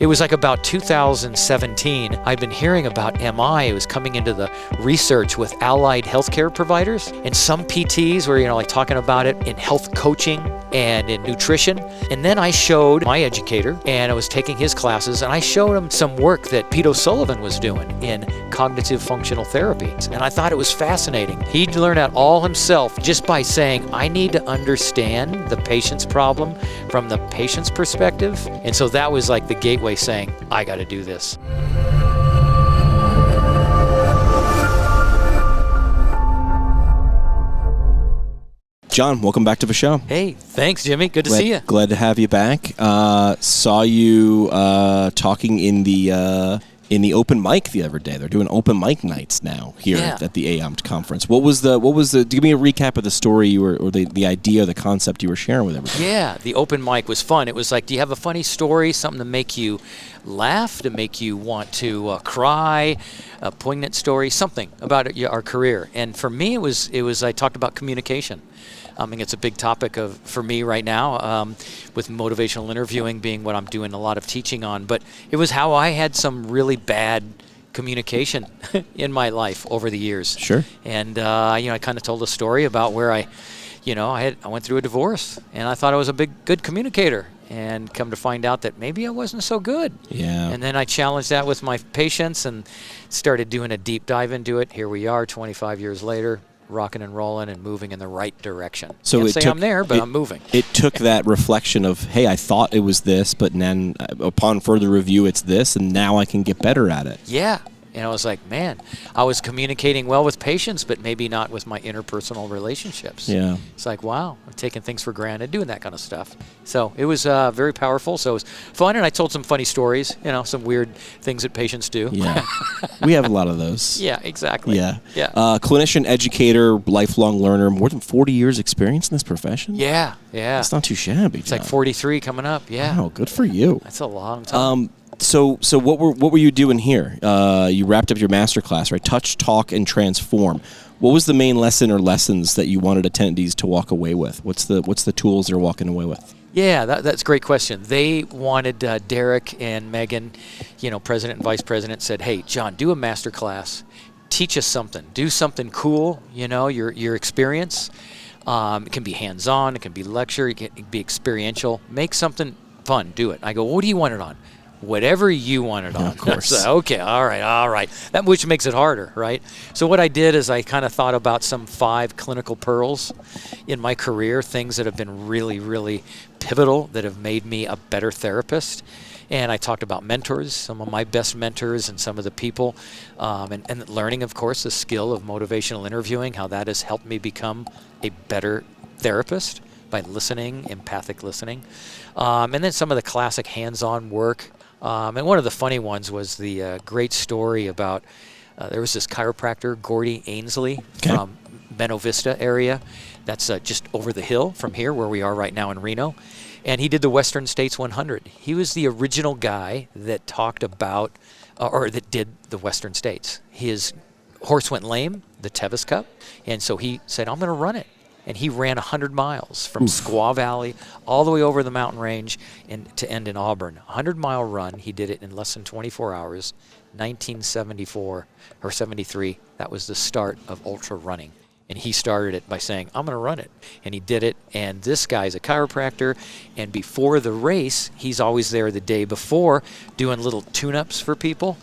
It was like about 2017. I'd been hearing about MI. It was coming into the research with allied healthcare providers, and some PTs were, like talking about it in health coaching and in nutrition. And then I showed my educator, and I was taking his classes, and I showed him some work that Pete O'Sullivan was doing in cognitive functional therapy. And I thought it was fascinating. He'd learned that all himself just by saying, I need to understand the patient's problem from the patient's perspective. And so that was like the gateway saying, I got to do this. John, welcome back to the show. Hey, thanks, Jimmy. Good to see you. Glad to have you back. Saw you talking in the open mic the other day. They're doing open mic nights now here at the AOMPT conference. What was the? Give me a recap of the story or the idea, the concept you were sharing with everybody. Yeah, the open mic was fun. It was like, do you have a funny story, something to make you laugh, to make you want to cry, a poignant story, something about our career. And for me, it was I talked about communication. I mean, it's a big topic for me right now, with motivational interviewing being what I'm doing a lot of teaching on. But it was how I had some really bad communication in my life over the years. Sure. And I kind of told a story about where I went through a divorce, and I thought I was a good communicator, and come to find out that maybe I wasn't so good. Yeah. And then I challenged that with my patients and started doing a deep dive into it. Here we are, 25 years later. Rocking and rolling and moving in the right direction. So Can't say I'm there, but I'm moving. It took that reflection of, hey, I thought it was this, but then upon further review, it's this, and now I can get better at it. Yeah. And I was like, man, I was communicating well with patients, but maybe not with my interpersonal relationships. Yeah. It's like, wow, I'm taking things for granted, doing that kind of stuff. So it was very powerful. So it was fun, and I told some funny stories, some weird things that patients do. Yeah. We have a lot of those. Yeah, exactly. Yeah. Yeah. Clinician, educator, lifelong learner, more than 40 years experience in this profession? Yeah, yeah. It's not too shabby, It's like 43 coming up, yeah. Wow, good for you. That's a long time. So what were you doing here? You wrapped up your Masterclass, right? Touch, talk, and transform. What was the main lesson or lessons that you wanted attendees to walk away with? What's the tools they're walking away with? Yeah, that's a great question. They wanted Derek and Megan, president and vice president, said, hey, John, do a Masterclass. Teach us something. Do something cool, your experience. It can be hands-on. It can be lecture. It can be experiential. Make something fun. Do it. I go, what do you want it on? Whatever you want it on. Of course. So, okay, all right. That which makes it harder, right? So what I did is I kind of thought about some 5 clinical pearls in my career, things that have been really, really pivotal, that have made me a better therapist. And I talked about mentors, some of my best mentors and some of the people, and learning, of course, the skill of motivational interviewing, how that has helped me become a better therapist by listening, empathic listening. And then some of the classic hands-on work. And one of the funny ones was the great story about, there was this chiropractor, Gordy Ainsley, from Beno Vista area. That's just over the hill from here, where we are right now in Reno. And he did the Western States 100. He was the original guy that talked about, or that did the Western States. His horse went lame, the Tevis Cup, and so he said, I'm going to run it. And he ran 100 miles from Squaw Valley all the way over the mountain range and to end in Auburn. 100-mile run. He did it in less than 24 hours, 1974 or 73. That was the start of ultra running. And he started it by saying, I'm going to run it. And he did it. And this guy's a chiropractor. And before the race, he's always there the day before doing little tune-ups for people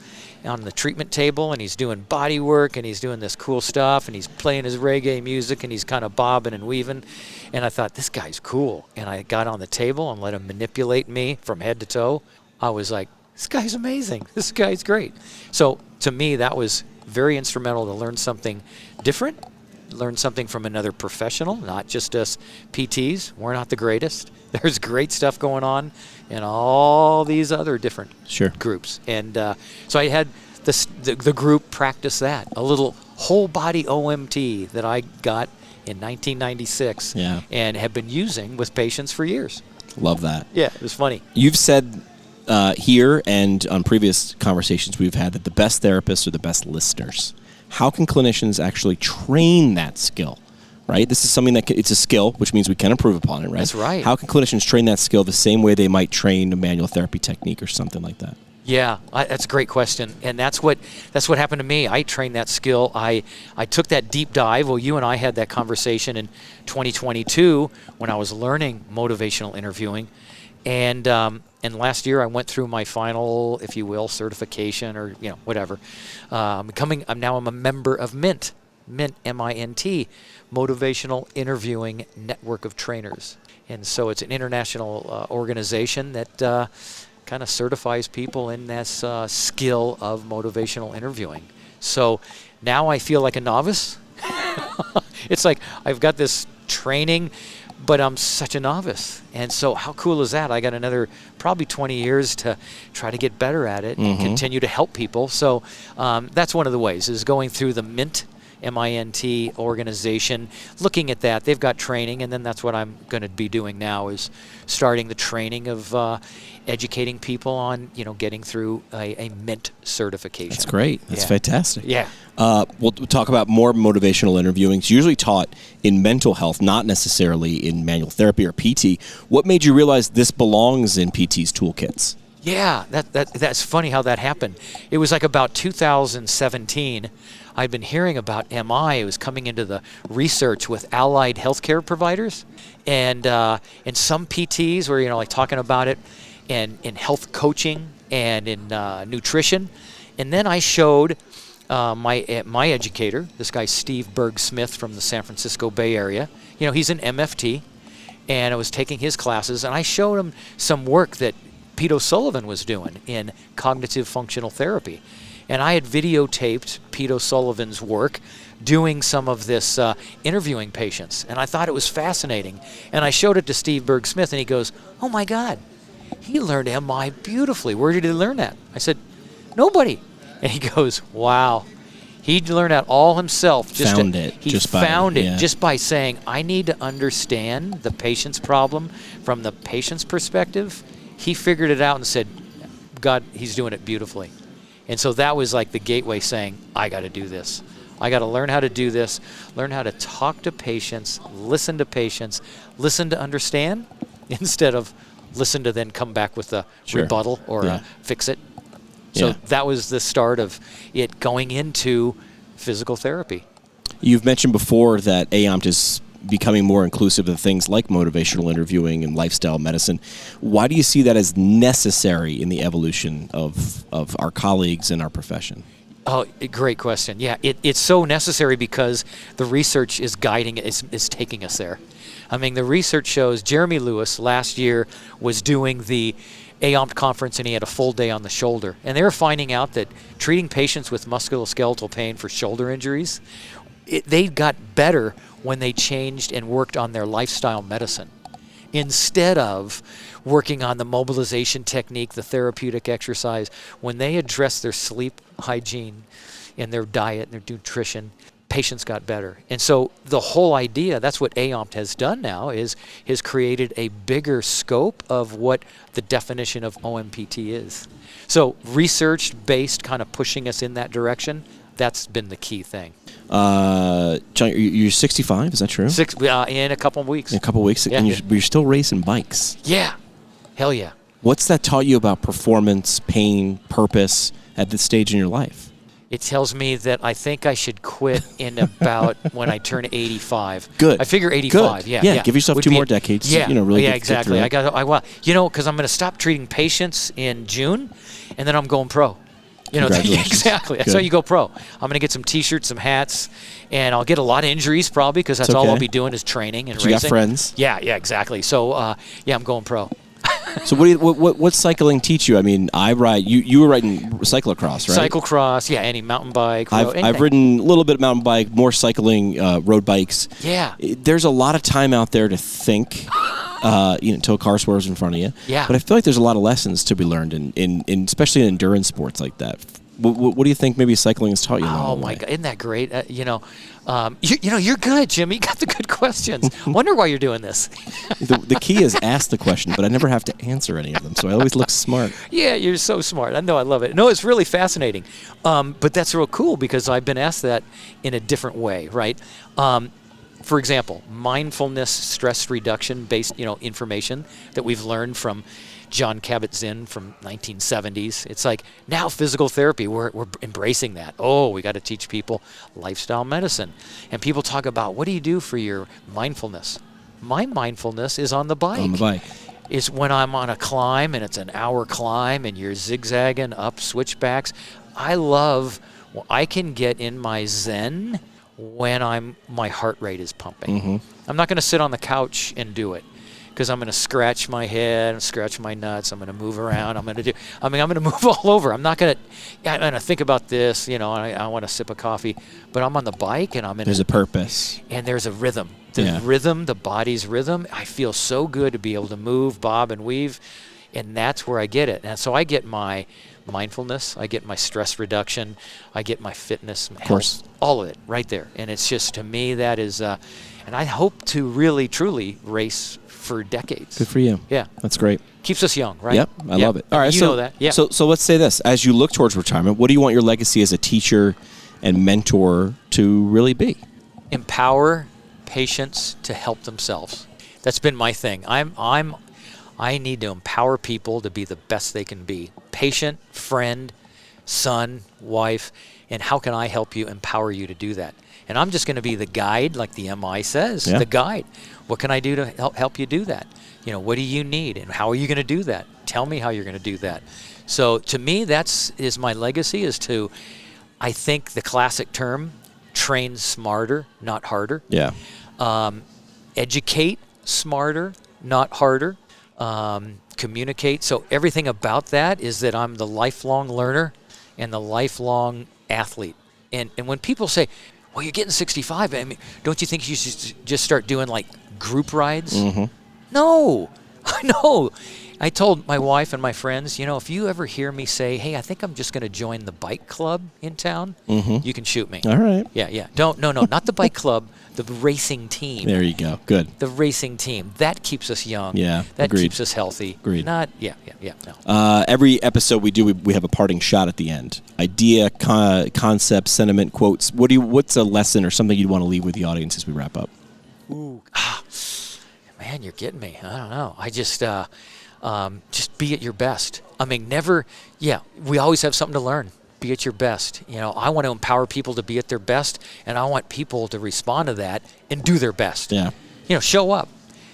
on the treatment table, and he's doing body work, and he's doing this cool stuff, and he's playing his reggae music, and he's kind of bobbing and weaving. And I thought, this guy's cool. And I got on the table and let him manipulate me from head to toe. I was like, this guy's amazing. This guy's great. So to me, that was very instrumental to learn something different, learn something from another professional, not just us PTs. We're not the greatest. There's great stuff going on in all these other different groups. And so I had the group practice that, a little whole body OMT that I got in 1996 and have been using with patients for years. Love that. Yeah, it was funny. You've said here and on previous conversations we've had that the best therapists are the best listeners. How can clinicians actually train that skill? right? This is something that it's a skill, which means we can improve upon it, right? That's right. How can clinicians train that skill the same way they might train a manual therapy technique or something like that? Yeah, that's a great question, and that's what happened to me. I trained that skill. I took that deep dive. Well, you and I had that conversation in 2022 when I was learning motivational interviewing, and last year I went through my final, if you will, certification or whatever. I'm now a member of MINT, MINT, Motivational Interviewing Network of Trainers, and so it's an international organization that kind of certifies people in this skill of motivational interviewing. So now I feel like a novice. It's like I've got this training, but I'm such a novice. And so how cool is that? I got another probably 20 years to try to get better at it and continue to help people. So that's one of the ways, is going through the MINT, MINT organization, looking at that. They've got training, and then that's what I'm going to be doing now, is starting the training of educating people on getting through a MINT certification. That's great. That's fantastic. Yeah. We'll talk about more motivational interviewing. It's usually taught in mental health, not necessarily in manual therapy or PT. What made you realize this belongs in PT's toolkits? Yeah, that's funny how that happened. It was like about 2017. I'd been hearing about MI. It was coming into the research with allied healthcare providers, and some PTs were like talking about it, and in health coaching and in nutrition. And then I showed my educator, this guy Steve Berg-Smith from the San Francisco Bay Area. He's an MFT, and I was taking his classes, and I showed him some work that Pete O'Sullivan was doing in cognitive functional therapy. And I had videotaped Pete O'Sullivan's work doing some of this interviewing patients. And I thought it was fascinating. And I showed it to Steve Berg-Smith, and he goes, "Oh, my God, he learned MI beautifully. Where did he learn that?" I said, "Nobody." And he goes, "Wow. He learned that all himself." He found it just by saying, "I need to understand the patient's problem from the patient's perspective." He figured it out and said, "God, he's doing it beautifully." And so that was like the gateway, saying, I got to do this. I got to learn how to do this, learn how to talk to patients, listen to understand, instead of listen to then come back with a rebuttal or a fix it. So that was the start of it going into physical therapy. You've mentioned before that AOMPT is becoming more inclusive of things like motivational interviewing and lifestyle medicine. Why do you see that as necessary in the evolution of our colleagues and our profession? Oh, great question. Yeah, it's so necessary because the research is guiding it, is taking us there. I mean, the research shows Jeremy Lewis last year was doing the AOMPT conference, and he had a full day on the shoulder. And they were finding out that treating patients with musculoskeletal pain for shoulder injuries, they got better when they changed and worked on their lifestyle medicine, instead of working on the mobilization technique, the therapeutic exercise. When they addressed their sleep hygiene and their diet and their nutrition, patients got better. And so the whole idea, that's what AOMPT has done now, has created a bigger scope of what the definition of OMPT is. So research-based, kind of pushing us in that direction, that's been the key thing. John, you're 65, is that true? In a couple of weeks. In a couple of weeks, yeah. And you're still racing bikes. Yeah, hell yeah. What's that taught you about performance, pain, purpose at this stage in your life? It tells me that I think I should quit in about when I turn 85. Good. I figure 85. Good. Yeah. Give yourself two more decades. Yeah. Really exactly. Because I'm going to stop treating patients in June, and then I'm going pro. Exactly. That's how you go pro. I'm going to get some T-shirts, some hats, and I'll get a lot of injuries probably, because that's all I'll be doing is training and racing. You got friends. Yeah, exactly. So, I'm going pro. So what's cycling teach you? I mean, I ride. You were riding cyclocross, right? Cyclocross, any mountain bike. I've ridden a little bit of mountain bike, more cycling, road bikes. Yeah. There's a lot of time out there to think. Until a car swerves in front of you. Yeah. But I feel like there's a lot of lessons to be learned in especially in endurance sports like that. What do you think maybe cycling has taught you? Oh my God, isn't that great? You're good, Jim. You got the good questions. Wonder why you're doing this. The key is ask the question, but I never have to answer any of them, so I always look smart. Yeah, you're so smart. I know, I love it. No, it's really fascinating. But that's real cool because I've been asked that in a different way, right? For example, mindfulness, stress reduction based, information that we've learned from John Kabat-Zinn from 1970s. It's like now physical therapy, we're embracing that. Oh, we got to teach people lifestyle medicine. And people talk about, what do you do for your mindfulness? My mindfulness is on the bike. On the bike. It's when I'm on a climb and it's an hour climb and you're zigzagging up switchbacks. I can get in my zen when my heart rate is pumping. Mm-hmm. I'm not going to sit on the couch and do it, because I'm going to scratch my head and scratch my nuts. I'm going to move around. I'm going to move all over. I'm going to think about this, I want a sip of coffee, but I'm on the bike and there's a purpose. And there's a rhythm. Rhythm, the body's rhythm. I feel so good to be able to move, bob and weave, and that's where I get it. And so I get my mindfulness, I get my stress reduction, I get my fitness, health, all of it right there. And it's just, to me, that is, and I hope to really, truly race for decades. Good for you. Yeah. That's great. Keeps us young, right? Yep. I love it. All right. You know that. Yeah. So let's say this. As you look towards retirement, what do you want your legacy as a teacher and mentor to really be? Empower patients to help themselves. That's been my thing. I need to empower people to be the best they can be. Patient, friend, son, wife, and how can I help you, empower you to do that? And I'm just going to be the guide, like the MI says, the guide. What can I do to help you do that? What do you need, and how are you going to do that? Tell me how you're going to do that. So to me, is my legacy, is to, I think the classic term, train smarter, not harder. Yeah. Educate smarter, not harder. Communicate. So everything about that is that I'm the lifelong learner and the lifelong athlete. And when people say, well, you're getting 65, I mean, don't you think you should just start doing like group rides? Mm-hmm. No. I told my wife and my friends, if you ever hear me say, hey, I think I'm just going to join the bike club in town, you can shoot me. All right. Yeah. No, not the bike club, the racing team. There you go. Good. The racing team. That keeps us young. Yeah. That agreed. keeps us healthy. Agreed. No. Every episode we have a parting shot at the end. Idea, concept, sentiment, quotes. What's a lesson or something you'd want to leave with the audience as we wrap up? Ooh. Man, you're getting me. I don't know. I just be at your best. I mean, we always have something to learn. Be at your best. I want to empower people to be at their best, and I want people to respond to that and do their best. Yeah. Show up.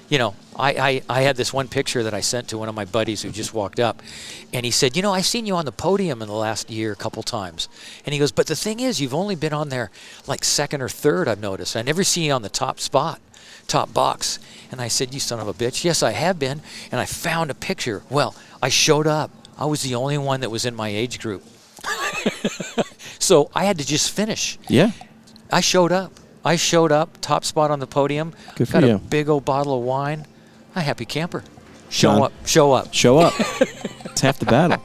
I had this one picture that I sent to one of my buddies who just walked up, and he said, I've seen you on the podium in the last year a couple times. And he goes, but the thing is, you've only been on there like second or third, I've noticed. I never see you on the top box. And I said, you son of a bitch. Yes, I have been. And I found a picture. Well, I showed up. I was the only one that was in my age group. So I had to just finish. Yeah. I showed up, top spot on the podium. Good for you. Got a big old bottle of wine. A happy camper. John, Show up. It's half the battle.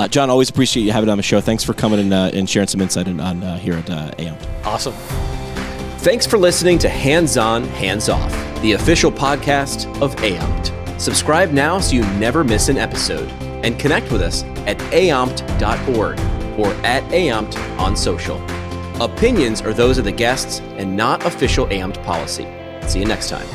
John, always appreciate you having on the show. Thanks for coming and sharing some insight on here at AMPT. Awesome. Thanks for listening to Hands On, Hands Off, the official podcast of AMPT. Subscribe now so you never miss an episode, and connect with us at ampt.org or at AMPT on social. Opinions are those of the guests and not official AMPT policy. See you next time.